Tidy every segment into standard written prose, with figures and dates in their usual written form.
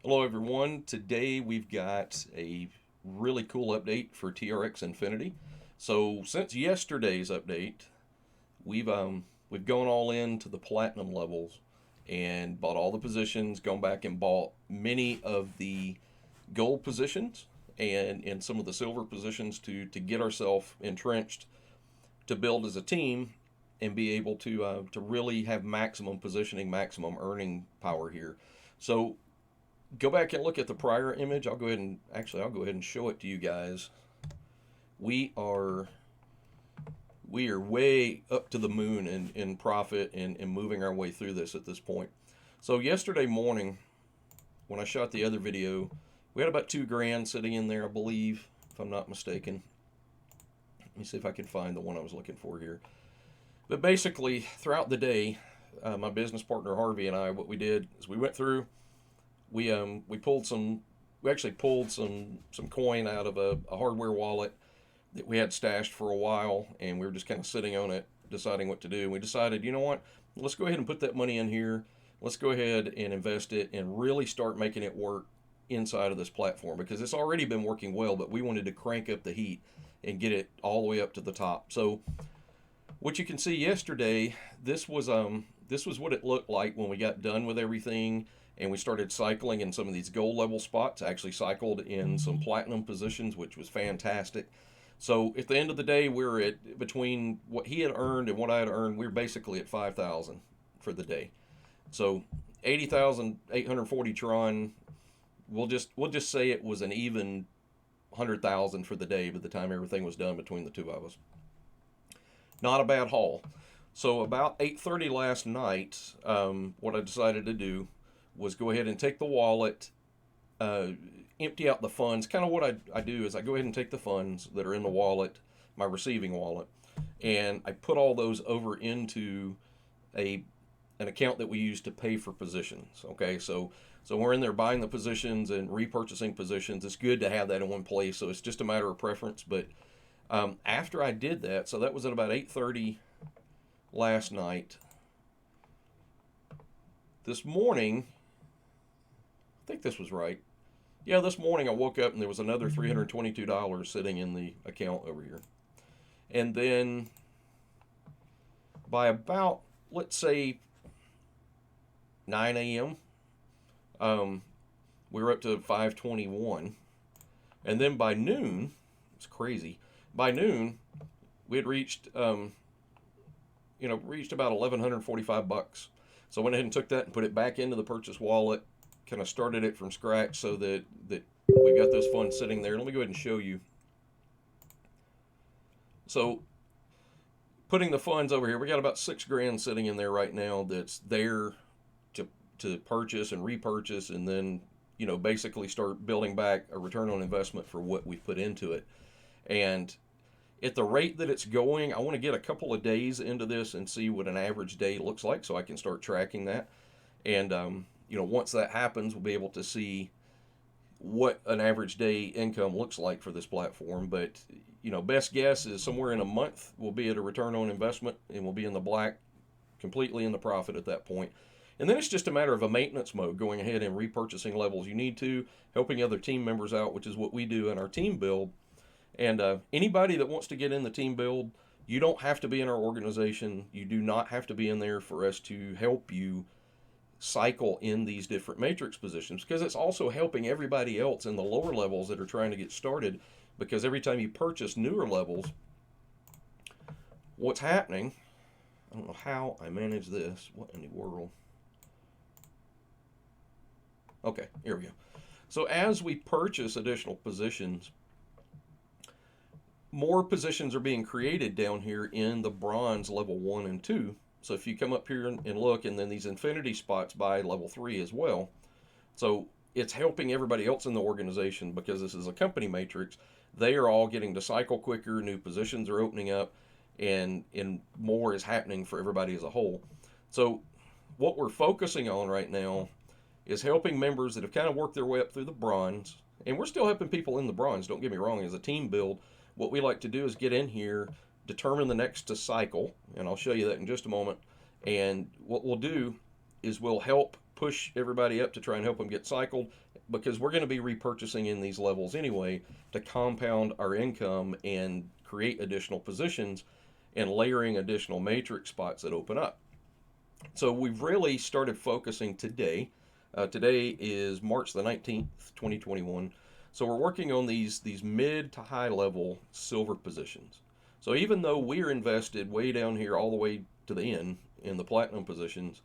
Hello everyone. Today we've got a really cool update for TRX Infinity. So since yesterday's update, we've gone all into the platinum levels and bought all the positions, gone back and bought many of the gold positions and some of the silver positions to get ourselves entrenched to build as a team and be able to really have maximum positioning, maximum earning power here. So go back and look at the prior image. I'll go ahead and show it to you guys. We are we are way up to the moon in profit and moving our way through this at this point. So yesterday morning, when I shot the other video, we had about 2 grand sitting in there, I believe, if I'm not mistaken. Let me see if I can find the one I was looking for here. But basically, throughout the day, my business partner Harvey and I, what we did is we went through, we pulled some, we actually pulled some coin out of a hardware wallet that we had stashed for a while, and we were just kind of sitting on it, deciding what to do. And we decided, you know what, let's go ahead and put that money in here. Let's go ahead and invest it and really start making it work inside of this platform, because it's already been working well, but we wanted to crank up the heat and get it all the way up to the top. So what you can see yesterday, this was what it looked like when we got done with everything and we started cycling in some of these gold level spots. I actually cycled in some platinum positions, which was fantastic. So at the end of the day, we're at between what he had earned and what I had earned, we we're basically at 5,000 for the day. So 80,840 tron. We'll just say it was an even 100,000 for the day by the time everything was done between the two of us. Not a bad haul. So about 8:30 last night, what I decided to do was go ahead and take the wallet, uh, empty out the funds. Kind of what I do is I go ahead and take the funds that are in the wallet, my receiving wallet, and I put all those over into a an account that we use to pay for positions. Okay, so we're in there buying the positions and repurchasing positions. It's good to have that in one place. So it's just a matter of preference. But after I did that, so that was at about 8:30 last night. This morning, I think this was right. Yeah, this morning I woke up and there was another $322 sitting in the account over here. And then by about, let's say, 9 a.m., um, we were up to 521. And then by noon, it's crazy. By noon, we had reached about 1,145 bucks. So I went ahead and took that and put it back into the purchase wallet, kind of started it from scratch so that we got those funds sitting there. Let me go ahead and show you. So putting the funds over here, we got about 6 grand sitting in there right now that's there to purchase and repurchase, and then basically start building back a return on investment for what we put into it. And at the rate that it's going, I want to get a couple of days into this and see what an average day looks like, so I can start tracking that. And once that happens, we'll be able to see what an average day income looks like for this platform. But best guess is somewhere in a month we'll be at a return on investment and we'll be in the black, completely in the profit at that point. And then it's just a matter of a maintenance mode, going ahead and repurchasing levels you need to, helping other team members out, which is what we do in our team build. And anybody that wants to get in the team build, you don't have to be in our organization. You do not have to be in there for us to help you cycle in these different matrix positions, because it's also helping everybody else in the lower levels that are trying to get started. Because every time you purchase newer levels, what's happening, I don't know how I manage this. What in the world? Okay, here we go. So as we purchase additional positions, more positions are being created down here in the bronze level 1 and 2. So if you come up here and look, and then these infinity spots by level 3 as well. So it's helping everybody else in the organization, because this is a company matrix. They are all getting to cycle quicker, new positions are opening up, and more is happening for everybody as a whole. So what we're focusing on right now is helping members that have kind of worked their way up through the bronze. And we're still helping people in the bronze, don't get me wrong. As a team build, what we like to do is get in here, determine the next to cycle, and I'll show you that in just a moment. And what we'll do is we'll help push everybody up to try and help them get cycled, because we're going to be repurchasing in these levels anyway to compound our income and create additional positions and layering additional matrix spots that open up. So we've really started focusing today. Today is March the 19th, 2021. So we're working on these mid to high level silver positions. So even though we're invested way down here all the way to the end in the platinum positions,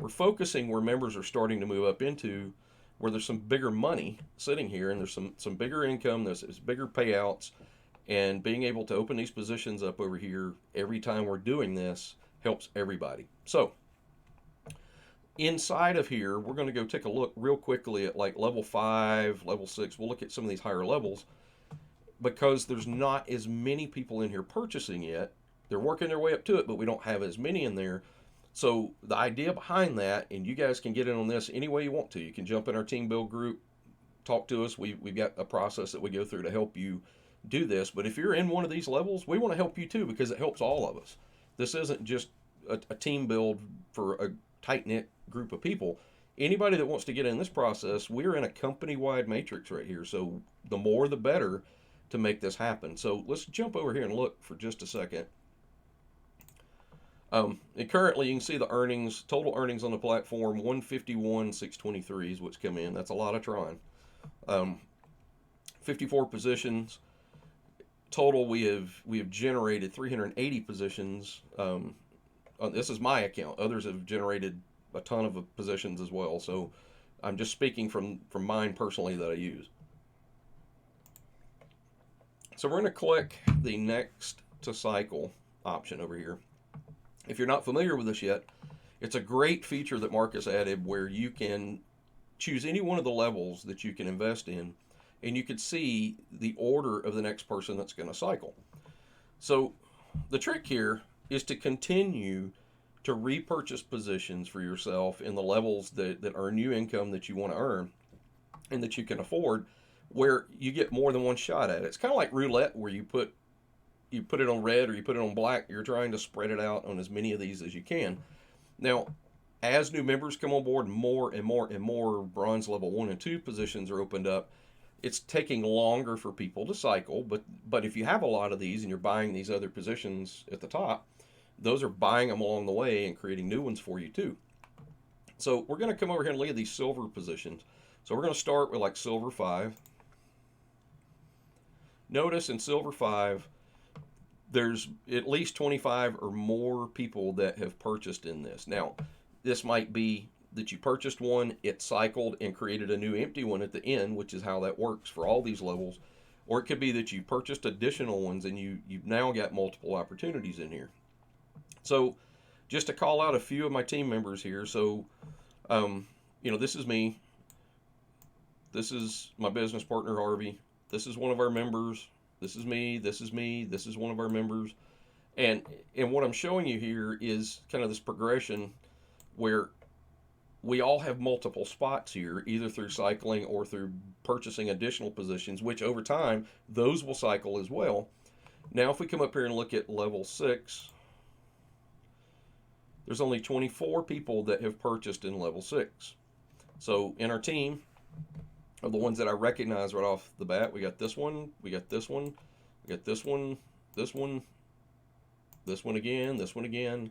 we're focusing where members are starting to move up into, where there's some bigger money sitting here and there's some bigger income, there's bigger payouts, and being able to open these positions up over here every time we're doing this helps everybody. So inside of here, we're going to go take a look real quickly at like level 5, level 6. We'll look at some of these higher levels because there's not as many people in here purchasing yet. They're working their way up to it, but we don't have as many in there. So the idea behind that, and you guys can get in on this any way you want to. You can jump in our team build group, talk to us. We've got a process that we go through to help you do this. But if you're in one of these levels, we want to help you too, because it helps all of us. This isn't just a team build for a tight-knit group of people. Anybody that wants to get in this process, we're in a company-wide matrix right here. So the more the better to make this happen. So let's jump over here and look for just a second. And currently you can see the earnings, total earnings on the platform, 151,623 is what's come in. That's a lot of Tron. 54 positions. Total, we have generated 380 positions. This is my account. Others have generated a ton of positions as well. So I'm just speaking from mine personally that I use. So we're going to click the next to cycle option over here. If you're not familiar with this yet, it's a great feature that Marcus added where you can choose any one of the levels that you can invest in, and you can see the order of the next person that's going to cycle. So the trick here is to continue to repurchase positions for yourself in the levels that earn you income that you want to earn and that you can afford, where you get more than one shot at it. It's kind of like roulette, where you put it on red or you put it on black. You're trying to spread it out on as many of these as you can. Now, as new members come on board, more and more and more bronze level 1 and 2 positions are opened up. It's taking longer for people to cycle, but if you have a lot of these and you're buying these other positions at the top, those are buying them along the way and creating new ones for you too. So we're going to come over here and look at these silver positions. So we're going to start with like silver 5. Notice in silver 5, there's at least 25 or more people that have purchased in this. Now, this might be that you purchased one, it cycled and created a new empty one at the end, which is how that works for all these levels. Or it could be that you purchased additional ones and you've now got multiple opportunities in here. So just to call out a few of my team members here. So, this is me. This is my business partner, Harvey. This is one of our members. This is me. This is me. This is one of our members. And what I'm showing you here is kind of this progression where we all have multiple spots here, either through cycling or through purchasing additional positions, which over time, those will cycle as well. Now, if we come up here and look at level 6, there's only 24 people that have purchased in level 6. So in our team, of the ones that I recognize right off the bat, we got this one, we got this one, we got this one, this one, this one again, this one again.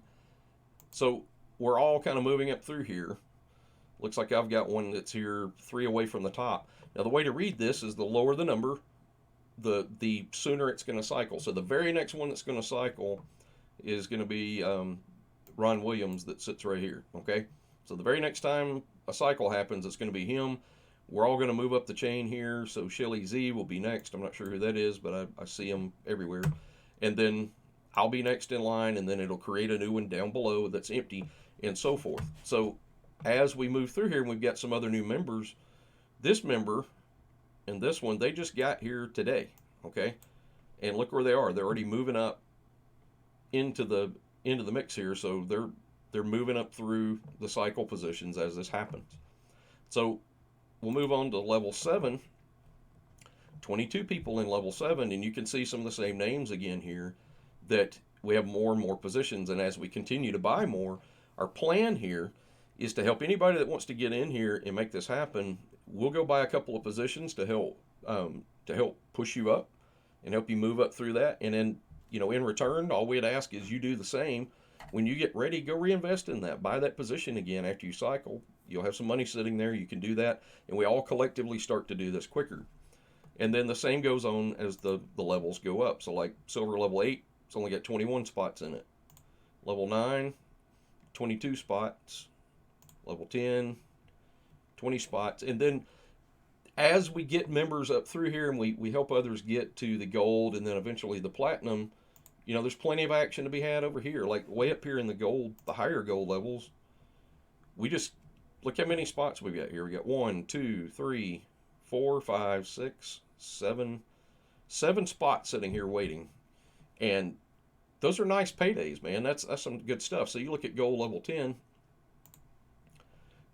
So we're all kind of moving up through here. Looks like I've got one that's here 3 away from the top. Now the way to read this is the lower the number, the sooner it's going to cycle. So the very next one that's going to cycle is going to be Ron Williams that sits right here, okay? So the very next time a cycle happens, it's going to be him. We're all going to move up the chain here. So Shelly Z will be next. I'm not sure who that is, but I see him everywhere. And then I'll be next in line, and then it'll create a new one down below that's empty, and so forth. So as we move through here, and we've got some other new members, this member and this one, they just got here today, okay? And look where they are. They're already moving up into the mix here. So they're moving up through the cycle positions as this happens. So we'll move on to level 7. 22 people in level 7, and you can see some of the same names again here, that we have more and more positions. And as we continue to buy more, our plan here is to help anybody that wants to get in here and make this happen. We'll go buy a couple of positions to help push you up and help you move up through that. And then, in return, all we'd ask is you do the same. When you get ready, go reinvest in that. Buy that position again after you cycle. You'll have some money sitting there. You can do that. And we all collectively start to do this quicker. And then the same goes on as the levels go up. So like silver level 8, it's only got 21 spots in it. Level 9, 22 spots. Level 10, 20 spots. And then as we get members up through here and we help others get to the gold and then eventually the platinum, there's plenty of action to be had over here. Like way up here in the gold, the higher gold levels, we just look how many spots we've got here. We got 1, 2, 3, 4, 5, 6, 7 spots sitting here waiting. And those are nice paydays, man. That's some good stuff. So you look at gold level 10.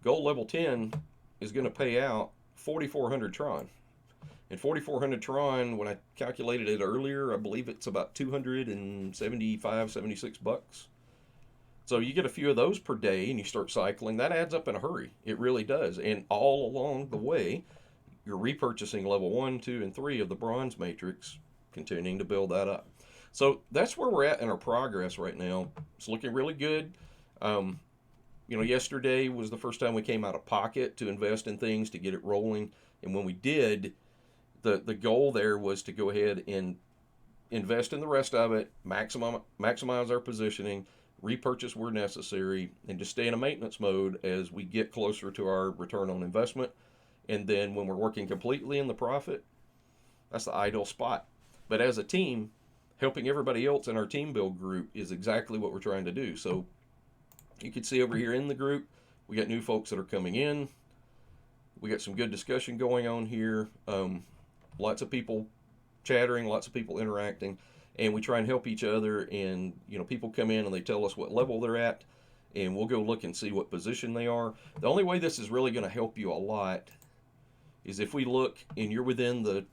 Gold level 10 is going to pay out 4,400 tron. And 4,400 tron, when I calculated it earlier, I believe it's about 275, 76 bucks. So you get a few of those per day and you start cycling. That adds up in a hurry. It really does. And all along the way, you're repurchasing level 1, 2, and 3 of the bronze matrix, continuing to build that up. So that's where we're at in our progress right now. It's looking really good. Yesterday was the first time we came out of pocket to invest in things to get it rolling. And when we did, the goal there was to go ahead and invest in the rest of it, maximize our positioning, repurchase where necessary, and just stay in a maintenance mode as we get closer to our return on investment. And then when we're working completely in the profit, that's the ideal spot. But as a team, helping everybody else in our team build group is exactly what we're trying to do. So you can see over here in the group, we got new folks that are coming in. We got some good discussion going on here. Lots of people chattering, lots of people interacting, and we try and help each other. And people come in and they tell us what level they're at, and we'll go look and see what position they are. The only way this is really going to help you a lot is if we look and you're within the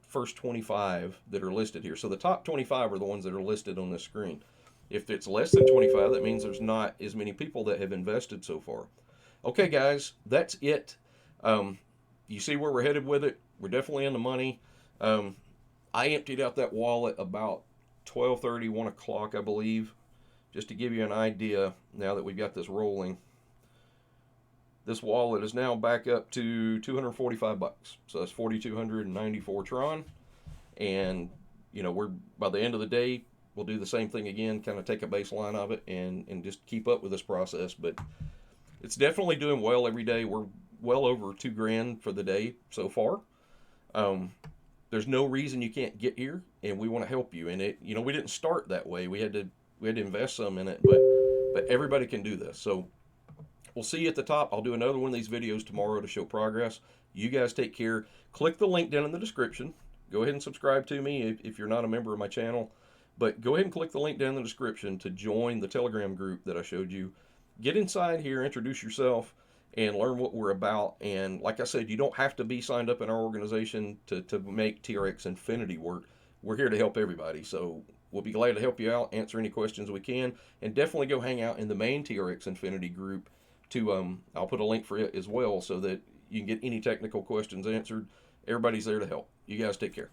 first 25 that are listed here. So the top 25 are the ones that are listed on this screen. If it's less than 25, that means there's not as many people that have invested so far. Okay, guys, that's it. You see where we're headed with it. We're definitely in the money. I emptied out that wallet about 12:30, 1 o'clock, I believe, just to give you an idea now that we've got this rolling. This wallet is now back up to 245 bucks. So that's 4,294 tron. And, we're by the end of the day, we'll do the same thing again, kind of take a baseline of it and just keep up with this process. But it's definitely doing well every day. We're well over $2,000 for the day so far. There's no reason you can't get here, and we want to help you. And we didn't start that way. We had to invest some in it, but everybody can do this. So we'll see you at the top. I'll do another one of these videos tomorrow to show progress. You guys take care. Click the link down in the description. Go ahead and subscribe to me if you're not a member of my channel. But go ahead and click the link down in the description to join the Telegram group that I showed you. Get inside here, introduce yourself, and learn what we're about. And like I said, you don't have to be signed up in our organization to make TRX Infinity work. We're here to help everybody. So we'll be glad to help you out, answer any questions we can, and definitely go hang out in the main TRX Infinity group. I'll put a link for it as well so that you can get any technical questions answered. Everybody's there to help. You guys take care.